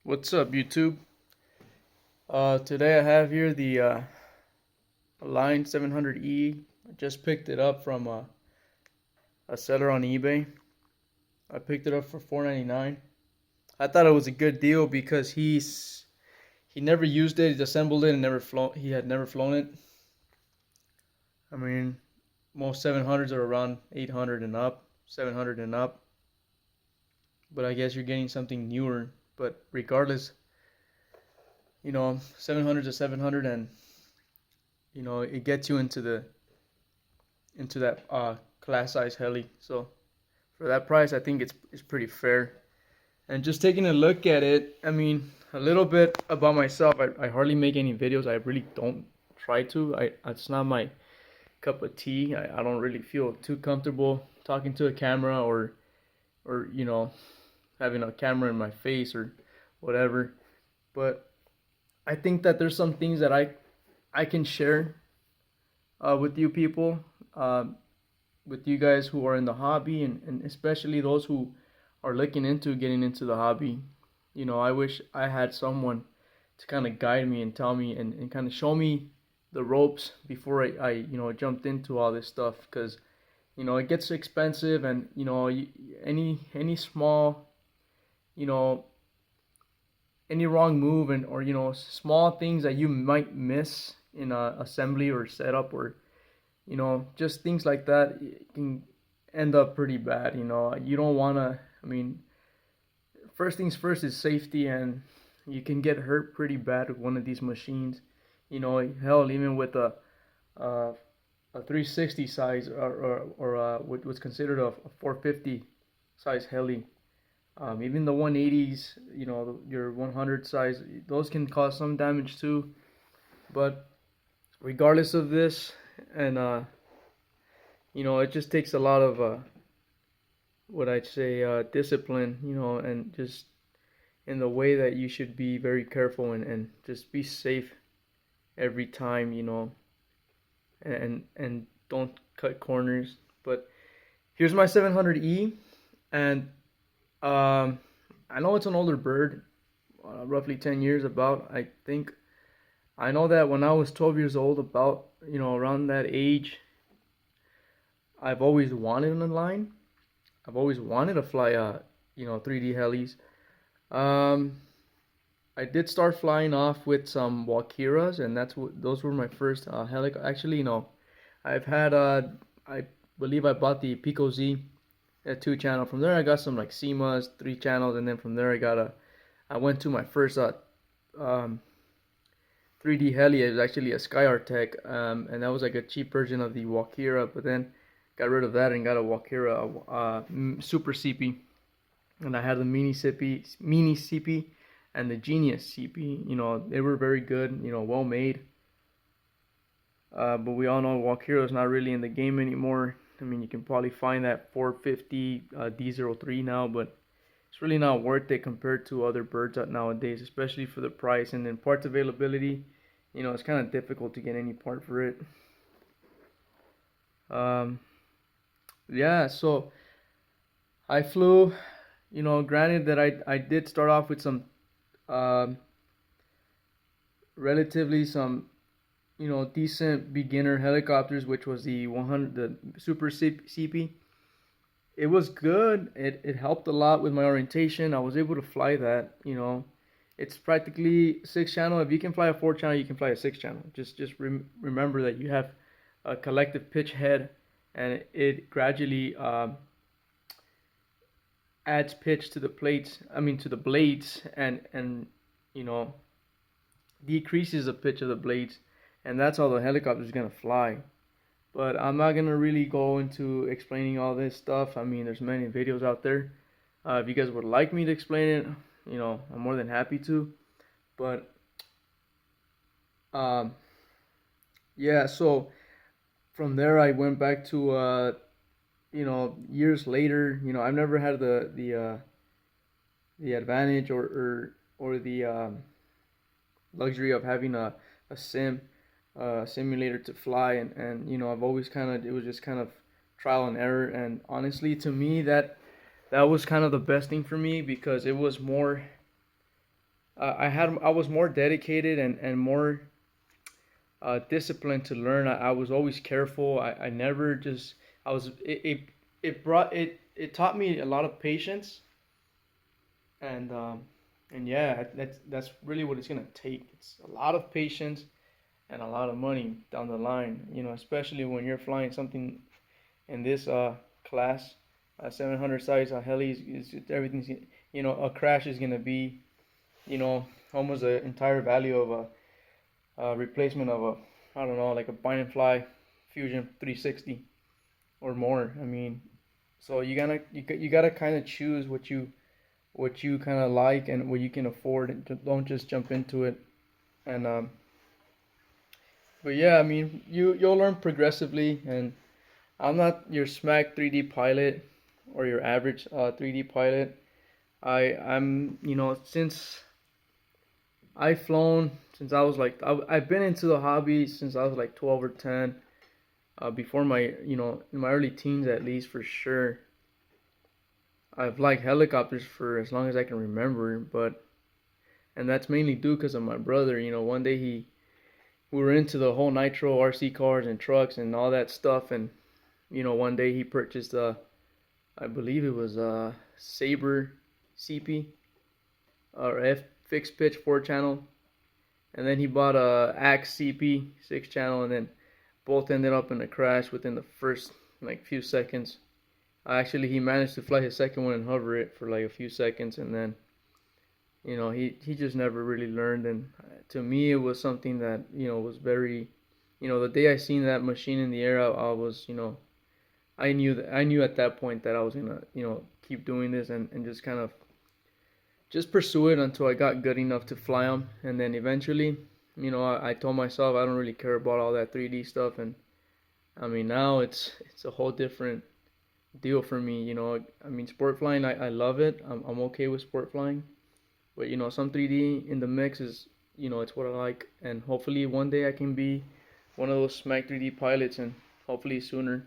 What's up, YouTube? Today I have here the Line 700E. I just picked it up from a seller on eBay. I picked it up for $4.99. I thought it was a good deal because he never used it. He assembled it and he had never flown it. I mean, most 700s are around 800 and up, 700 and up. But I guess you're getting something newer. But regardless, 700 to 700, and it gets you into that class size heli. So for that price, I think it's pretty fair. And just taking a look at it, I mean, a little bit about myself. I hardly make any videos. I really don't try to. It's not my cup of tea. I don't really feel too comfortable talking to a camera or having a camera in my face or whatever. But I think that there's some things that I can share with you people, with you guys who are in the hobby, and especially those who are looking into getting into the hobby. I wish I had someone to kind of guide me and tell me and kind of show me the ropes before I jumped into all this stuff, because it gets expensive, and any small, you know any wrong move, and or small things that you might miss in a assembly or setup, or just things like that, it can end up pretty bad. You don't want to. I mean, first things first is safety, and you can get hurt pretty bad with one of these machines. Hell, even with a 360 size, or what's considered a 450 size heli. Even the 180s, your 100 size, those can cause some damage too. But regardless of this, and it just takes a lot of what I'd say, discipline, and just in the way that you should be very careful, and just be safe every time, and don't cut corners. But here's my 700E, and I know it's an older bird, roughly 10 years about, I think. I know that when I was 12 years old, about, around that age, I've always wanted a line. I've always wanted to fly, 3D helis. Um, I did start flying off with some Walkiras, and those were my first Actually, I've had, I believe I bought the Pico Z at 2 channel. From there, I got some like SEMAs, 3 channels, and then from there, I went to my first 3D heli. It was actually a Sky Artec, and that was like a cheap version of the Walkira. But then got rid of that and got a Walkira Super CP, and I had the Mini CP, and the Genius CP. They were very good. Well made. But we all know Walkira is not really in the game anymore. I mean, you can probably find that 450 D03 now, but it's really not worth it compared to other birds out nowadays, especially for the price. And then parts availability, it's kind of difficult to get any part for it. Yeah, so I flew, granted that I did start off with some relatively some decent beginner helicopters, which was the Super CP. It was good. It helped a lot with my orientation. I was able to fly that. It's practically 6 channel. If you can fly a 4 channel, you can fly a 6 channel. Just remember that you have a collective pitch head, and it gradually adds pitch to the plates. I mean, to the blades, and decreases the pitch of the blades, and that's how the helicopter is gonna fly. But I'm not gonna really go into explaining all this stuff. I mean, there's many videos out there. If you guys would like me to explain it, I'm more than happy to. But yeah, so from there I went back to years later. I've never had the advantage or the luxury of having a simulator to fly, and I've always it was just kind of trial and error. And honestly, to me, that was kind of the best thing for me, because it was more I was more dedicated and more disciplined to learn. I was always careful. I never just I was it taught me a lot of patience and yeah, that's really what it's gonna take. It's a lot of patience and a lot of money down the line. Especially when you're flying something in this class, 700 size heli is everything's a crash is gonna be almost the entire value of a replacement of a I don't know like a bind and fly Fusion 360 or more. I mean, so you gotta kind of choose what you kind of like and what you can afford. And don't just jump into it. And but yeah, I mean, you'll learn progressively. And I'm not your smack 3D pilot or your average 3D pilot. I'm since I've flown since I was like I've been into the hobby since I was like 12 or 10. Before my in my early teens at least for sure. I've liked helicopters for as long as I can remember, and that's mainly due because of my brother. One day we were into the whole nitro RC cars and trucks and all that stuff, and one day he purchased I believe it was a Saber CP or F fixed pitch 4 channel, and then he bought a Axe CP 6 channel, and then both ended up in a crash within the first like few seconds. Actually, he managed to fly his second one and hover it for like a few seconds, and then he just never really learned. And to me, it was something that was very, the day I seen that machine in the air, I was I knew at that point that I was gonna keep doing this and just kind of just pursue it until I got good enough to fly them, and then eventually, I told myself I don't really care about all that 3D stuff, and I mean now it's a whole different deal for me. I mean, sport flying, I love it. I'm okay with sport flying, but some 3D in the mix is it's what I like, and hopefully one day I can be one of those smack 3D pilots, and hopefully sooner.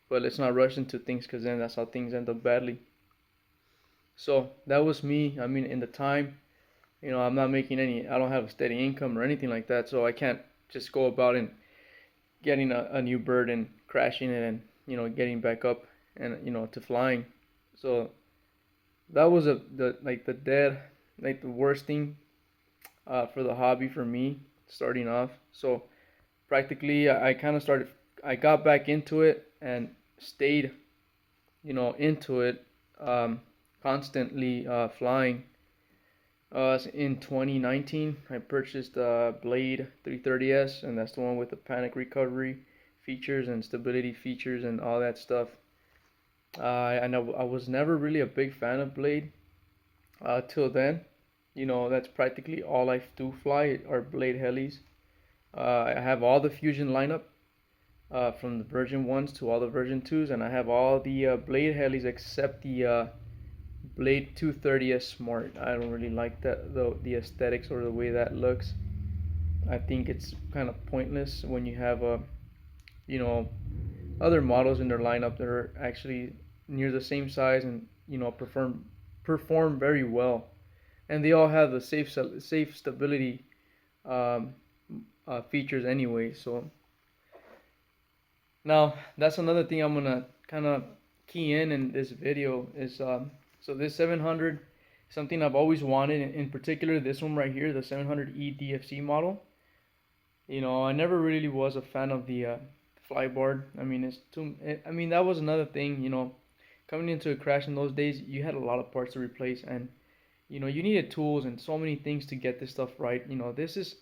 But let's not rush into things, because then that's how things end up badly. So that was me. I mean, in the time, I'm not making I don't have a steady income or anything like that, so I can't just go about and getting a new bird and crashing it and getting back up and to flying. So that was the worst thing for the hobby for me starting off. So practically I kind of started, I got back into it and stayed into it, constantly flying. In 2019 I purchased the Blade 330S, and that's the one with the panic recovery features and stability features and all that stuff. I know I was never really a big fan of Blade till then. That's practically all I do fly are Blade helis. I have all the Fusion lineup, from the version 1s to all the version 2s, and I have all the Blade helis except the Blade 230S Smart. I don't really like that, the aesthetics or the way that looks. I think it's kind of pointless when you have you know other models in their lineup that are actually near the same size and perform very well, and they all have the safe stability um, features anyway. So now that's another thing I'm gonna kind of key in this video is so this 700, something I've always wanted, in particular this one right here, the 700E DFC model. I never really was a fan of the flyboard. I mean, I mean, that was another thing. Coming into a crash in those days, you had a lot of parts to replace, and you needed tools and so many things to get this stuff right. This is,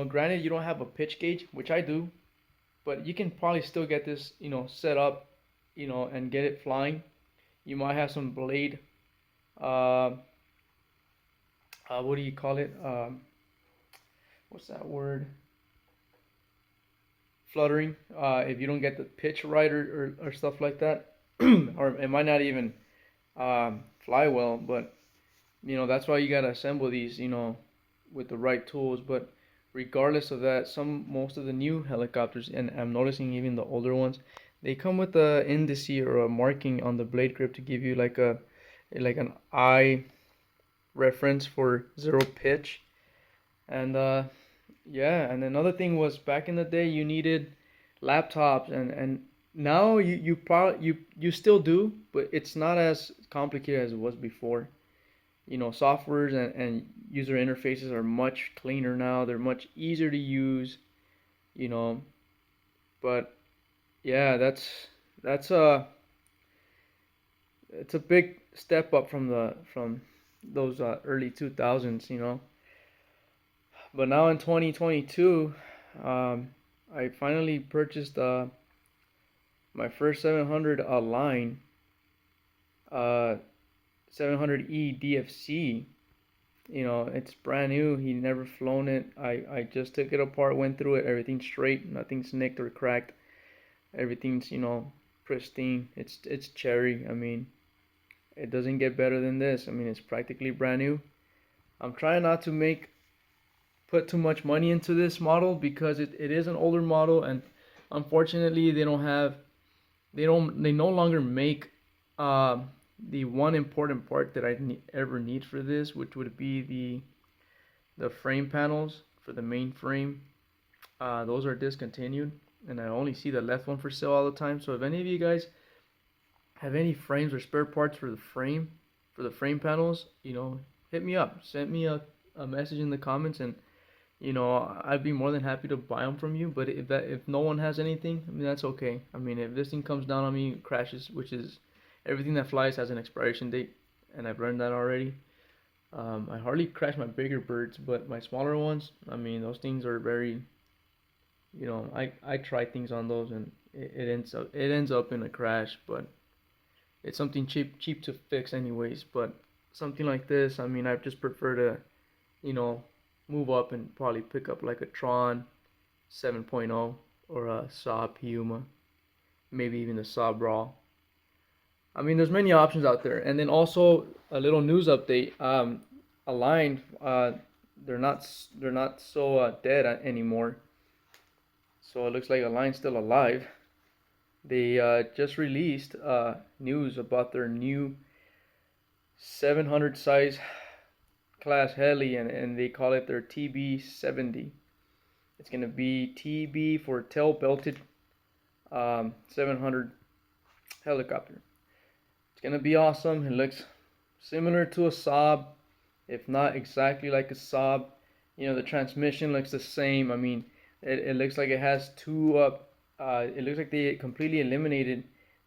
granted you don't have a pitch gauge, which I do, but you can probably still get this, set up, and get it flying. You might have some blade, what do you call it? What's that word? Fluttering. If you don't get the pitch right or stuff like that, or it might not even fly well. But that's why you gotta assemble these, with the right tools. But regardless of that, most of the new helicopters, and I'm noticing even the older ones, they come with a indice or a marking on the blade grip to give you like an eye reference for zero pitch. And yeah, and another thing was back in the day you needed laptops, and now you probably you still do, but it's not as complicated as it was before. You know, softwares and user interfaces are much cleaner now. They're much easier to use, you know. But yeah, that's a it's a big step up from those early 2000s, you know. But now in 2022, um, I finally purchased my first 700 line, uh, 700E DFC. You know, it's brand new. He never flown it. I just took it apart, went through it. Everything's straight, nothing's nicked or cracked. Everything's, you know, pristine. It's cherry. I mean, it doesn't get better than this. I mean, it's practically brand new. I'm trying not to put too much money into this model because it is an older model, and unfortunately they no longer make uh, the one important part that ever need for this, which would be the frame panels for the main frame. Those are discontinued, and I only see the left one for sale all the time. So if any of you guys have any frames or spare parts for the frame panels, you know, hit me up. Send me a message in the comments, and you know, I'd be more than happy to buy them from you. But if no one has anything, I mean, that's okay. I mean, if this thing comes down on me, crashes, which is everything that flies has an expiration date, and I've learned that already. I hardly crash my bigger birds, but my smaller ones, I mean, those things are very, you know, I try things on those, and it ends up in a crash. But it's something cheap to fix anyways. But something like this, I mean, I just prefer to, you know, move up and probably pick up like a Tron 7.0 or a Saab Puma, maybe even a Saab Raw. I mean, there's many options out there. And then also a little news update. Align, they're not so dead anymore. So it looks like Align's still alive. They just released news about their new 700 size class heli, and they call it their TB70. It's going to be TB for tail belted 700 helicopter. It's going to be awesome. It looks similar to a Saab, if not exactly like a Saab. You know, the transmission looks the same. I mean, it looks like it has two it looks like they completely eliminated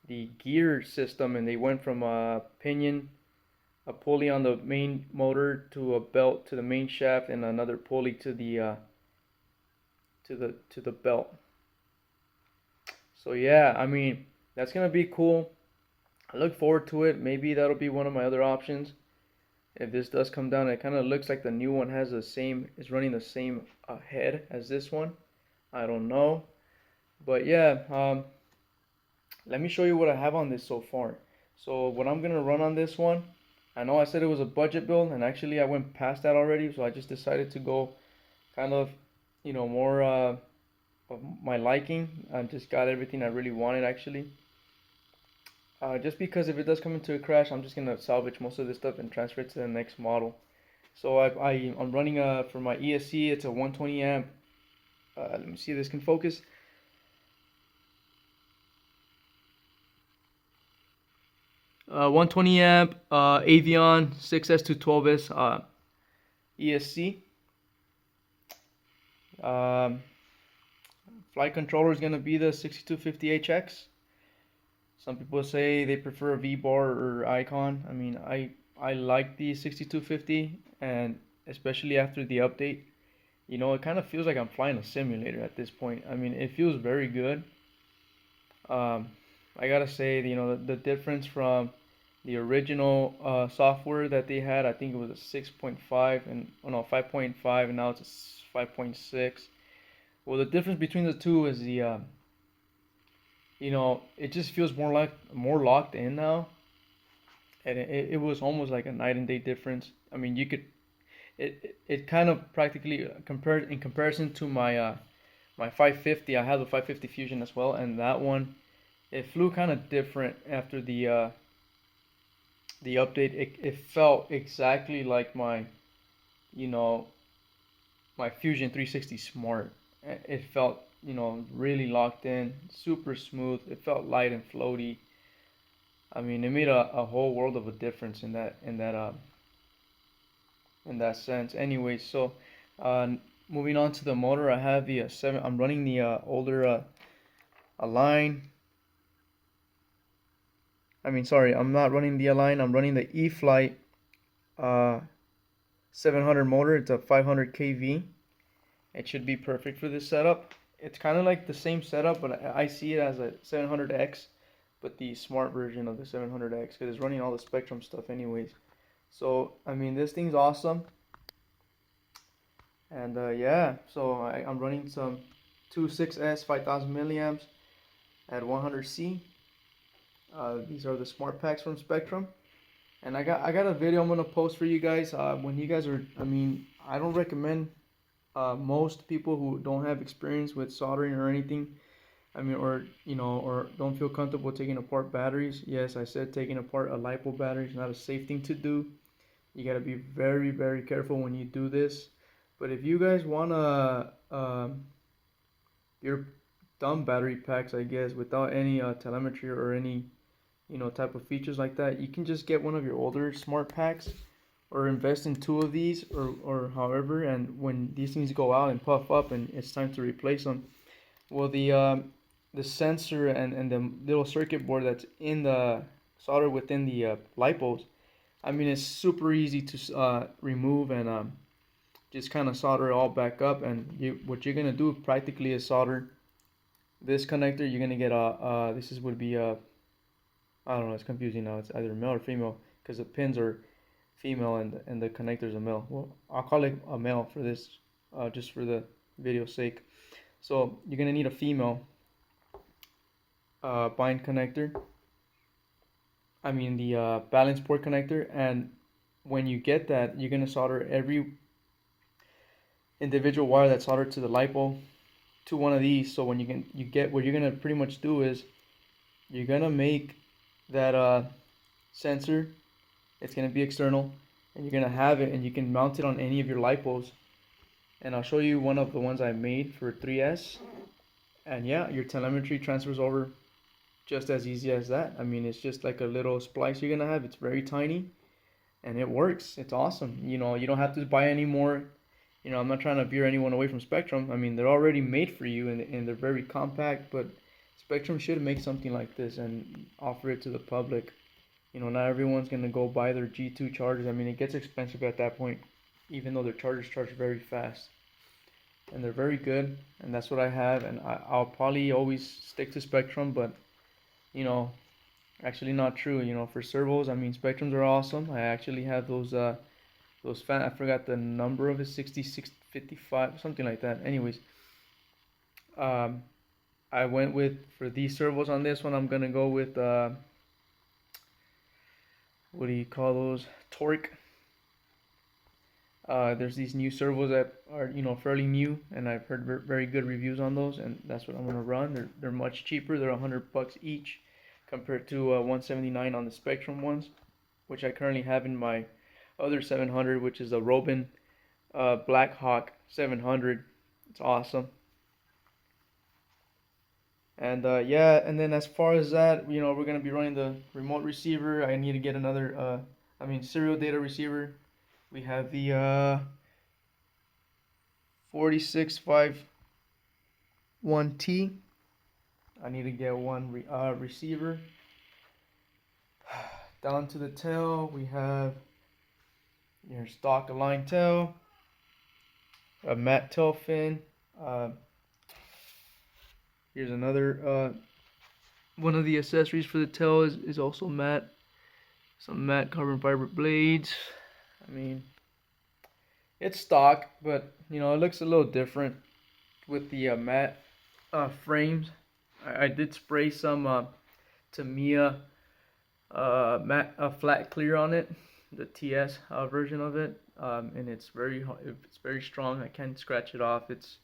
the gear system, and they went from a pinion, a pulley on the main motor, to a belt to the main shaft, and another pulley to the belt. So yeah, I mean, that's gonna be cool. I look forward to it. Maybe that'll be one of my other options if this does come down. It kind of looks like the new one has is running the same head as this one. I don't know, but yeah, let me show you what I have on this so far. So what I'm gonna run on this one, I know I said it was a budget build, and actually I went past that already, so I just decided to go kind of, you know, more of my liking. I just got everything I really wanted, actually. Just because if it does come into a crash, I'm just gonna salvage most of this stuff and transfer it to the next model. So I'm running for my ESC. It's a 120 amp. Let me see if this can focus. 120 amp Avion 6S212S ESC. Flight controller is gonna be the 6250HX. Some people say they prefer a V-bar or Icon. I mean, I like the 6250, and especially after the update, you know, it kind of feels like I'm flying a simulator at this point. I mean, it feels very good. I gotta say, you know, the difference from the original software that they had, I think it was a 6.5 and oh no 5.5, and now it's a 5.6. Well, the difference between the two is the you know, it just feels more locked in now, and it was almost like a night and day difference. I mean, you could it kind of practically compared in comparison to my 550. I have the 550 Fusion as well, and that one, it flew kind of different after the the update, it felt exactly like my, you know, my Fusion 360 Smart. It felt, really locked in, super smooth. It felt light and floaty. I mean, it made a whole world of a difference in that sense. Anyway, so uh, moving on to the motor, I have the seven. I'm running the older Align. I mean, sorry, I'm not running the Align. I'm running the E-Flight uh, 700 motor. It's a 500 kV. It should be perfect for this setup. It's kind of like the same setup, but I see it as a 700X, but the smart version of the 700X because it's running all the Spektrum stuff anyways. So, I mean, this thing's awesome. And yeah, so I'm running some 26S 5000 milliamps at 100C. These are the smart packs from Spektrum. And I got a video I'm gonna post for you guys. When you guys are, I mean, I don't recommend most people who don't have experience with soldering or anything. I mean, or don't feel comfortable taking apart batteries. Yes, I said taking apart a LiPo battery is not a safe thing to do. You gotta be very, very careful when you do this. But if you guys wanna your dumb battery packs, I guess, without any telemetry or any type of features like that, you can just get one of your older smart packs or invest in two of these or however, and when these things go out and puff up and it's time to replace them, well, the sensor and the little circuit board that's in the solder within the lipos, I mean, it's super easy to remove and just kind of solder it all back up. And what you're gonna do practically is solder this connector. You're gonna get this is would be a, I don't know, it's confusing now. It's either male or female because the pins are female and the connector's a male. Well, I'll call it a male for this, just for the video's sake. So you're gonna need a female bind connector. I mean the balance port connector, and when you get that, you're gonna solder every individual wire that's soldered to the LiPo to one of these. So when you get what you're gonna pretty much do is you're gonna make that sensor. It's gonna be external, and you're gonna have it, and you can mount it on any of your LiPos. And I'll show you one of the ones I made for 3S. And yeah, your telemetry transfers over just as easy as that. I mean, it's just like a little splice you're gonna have. It's very tiny, and it works. It's awesome. You don't have to buy any more. I'm not trying to veer anyone away from Spektrum. I mean, they're already made for you, and they're very compact. But Spektrum should make something like this and offer it to the public. Not everyone's gonna go buy their G2 chargers. I mean, it gets expensive at that point, even though their chargers charge very fast. And they're very good, and that's what I have. And I'll probably always stick to Spektrum, but actually not true. For servos, I mean, Spektrums are awesome. I actually have those fan. I forgot the number of it, 6655, something like that. Anyways, I went with, for these servos on this one, I'm gonna go with what do you call those? Torque. There's these new servos that are fairly new, and I've heard very good reviews on those, and that's what I'm gonna run. They're much cheaper. They're $100 each, compared to 179 on the Spektrum ones, which I currently have in my other 700, which is a Roban Blackhawk 700. It's awesome. And yeah, and then as far as that, we're gonna be running the remote receiver. I need to get another, serial data receiver. We have the 4651T. I need to get one receiver. Down to the tail, we have your stock Align tail, a matte tail fin. Here's another one of the accessories for the tail is also matte. Some matte carbon fiber blades. I mean, it's stock, but it looks a little different with the matte frames. I did spray some Tamiya matte flat clear on it, the TS version of it, and it's very strong. I can't scratch it off. It's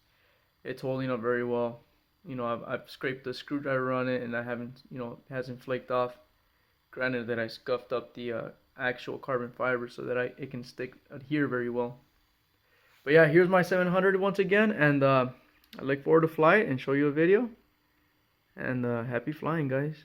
holding up very well. I've scraped the screwdriver on it, and I haven't, it hasn't flaked off. Granted that I scuffed up the actual carbon fiber so that it can adhere very well. But yeah, here's my 700 once again, and I look forward to fly it and show you a video. And happy flying, guys.